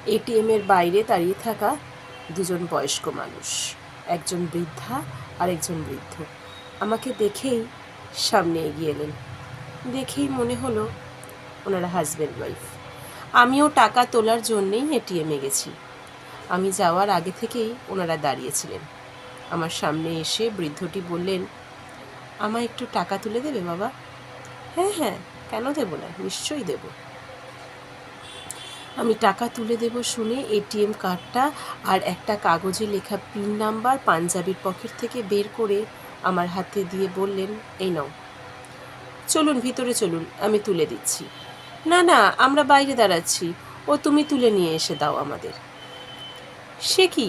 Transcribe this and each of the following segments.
এটিএমের বাইরে দাঁড়িয়ে থাকা দুজন বয়স্ক মানুষ, একজন বৃদ্ধা আর একজন বৃদ্ধ, আমাকে দেখেই সামনে এগিয়ে এলেন। দেখেই মনে হলো ওনারা হাজব্যান্ড ওয়াইফ। আমিও টাকা তোলার জন্যেই এটিএমে গেছি। আমি যাওয়ার আগে থেকেই ওনারা দাঁড়িয়েছিলেন। আমার সামনে এসে বৃদ্ধটি বললেন, আমায় একটু টাকা তুলে দেবে বাবা? হ্যাঁ হ্যাঁ, কেন দেবো না, নিশ্চয়ই দেব। আমি টাকা তুলে দেব শুনে এটিএম কার্ডটা আর একটা কাগজে লেখা পিন নাম্বার পাঞ্জাবির পকেট থেকে বের করে আমার হাতে দিয়ে বললেন, এই নাও, চলুন ভিতরে চলুন, আমি তুলে দিচ্ছি। না না, আমরা বাইরে দাঁড়াচ্ছি, ও তুমি তুলে নিয়ে এসে দাও আমাদের। সে কি,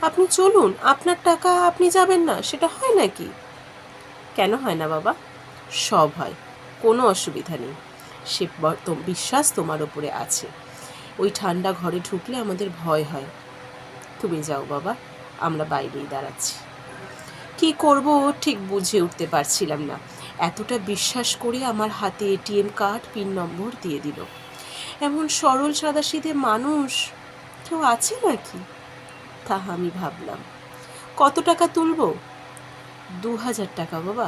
আপনি চলুন, আপনার টাকা আপনি যাবেন না, সেটা হয় নাকি? কেন হয় না বাবা? সব হয়, কোনো অসুবিধা নেই। সে বিশ্বাস তোমার ওপরে আছে। ওই ঠান্ডা ঘরে ঢুকলে আমাদের ভয় হয়। তুমি যাও বাবা, আমরা বাইরেই দাঁড়াচ্ছি। কি করব ঠিক বুঝে উঠতে পারছিলাম না। এতটা বিশ্বাস করে আমার হাতে এটিএম কার্ড পিন নম্বর দিয়ে দিল। এমন সরল সাদাসিধে মানুষ কেউ আছে নাকি? তা আমি ভাবলাম, কত টাকা তুলব? 2000 টাকা বাবা।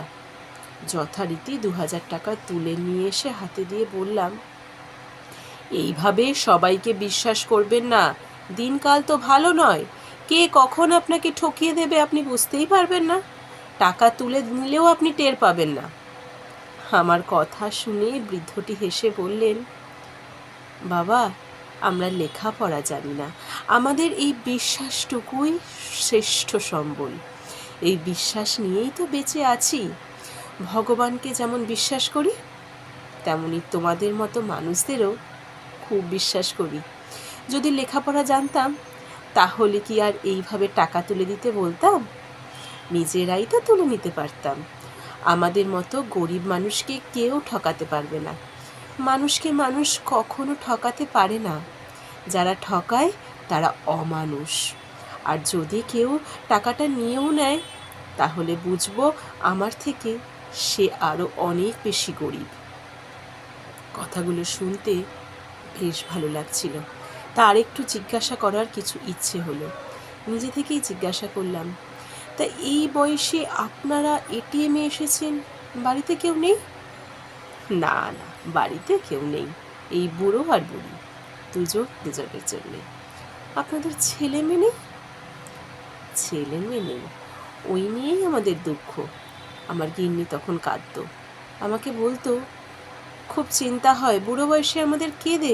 যথারীতি 2000 টাকা তুলে নিয়ে এসে হাতে দিয়ে বললাম, এইভাবে সবাইকে বিশ্বাস করবেন না, দিনকাল তো ভালো নয়, কে কখন আপনাকে ঠকিয়ে দেবে আপনি বুঝতেই পারবেন না, টাকা তুলে নিলেও আপনি টের পাবেন না। আমার কথা শুনে বৃদ্ধটি হেসে বললেন, বাবা, আমরা লেখাপড়া জানি না, আমাদের এই বিশ্বাসটুকুই শ্রেষ্ঠ সম্বল। এই বিশ্বাস নিয়েই তো বেঁচে আছি। ভগবানকে যেমন বিশ্বাস করি, তেমনি তোমাদের মতো মানুষদেরও খুব বিশ্বাস করি। যদি লেখাপড়া জানতাম তাহলে কি আর এইভাবে টাকা তুলে দিতে বলতাম? নিজেরাই তো তুলে নিতে পারতাম। আমাদের মতো গরিব মানুষকে কেউ ঠকাতে পারবে না। মানুষকে মানুষ কখনো ঠকাতে পারে না। যারা ঠকায় তারা অমানুষ। আর যদি কেউ টাকাটা নিয়েও নেয়, তাহলে বুঝবো আমার থেকে সে আরও অনেক বেশি গরিব। কথাগুলো শুনতে বেশ ভালো লাগছিল। তা আরেকটু জিজ্ঞাসা করার কিছু ইচ্ছে হলো। নিজে থেকেই জিজ্ঞাসা করলাম, তা এই বয়সে আপনারা এটিএমে এসেছেন, বাড়িতে কেউ নেই? না না, বাড়িতে কেউ নেই, এই বুড়ো আর বুড়ি দুজনের জন্যে। আপনাদের ছেলে মেয়ে নেই? ছেলে মেয়ে নেই, ওই নিয়েই আমাদের দুঃখ। আমার গিন্নি তখন কাঁদতো, আমাকে বলতো, খুব চিন্তা হয়, বুড়ো বয়সে আমাদের কে দেখবে?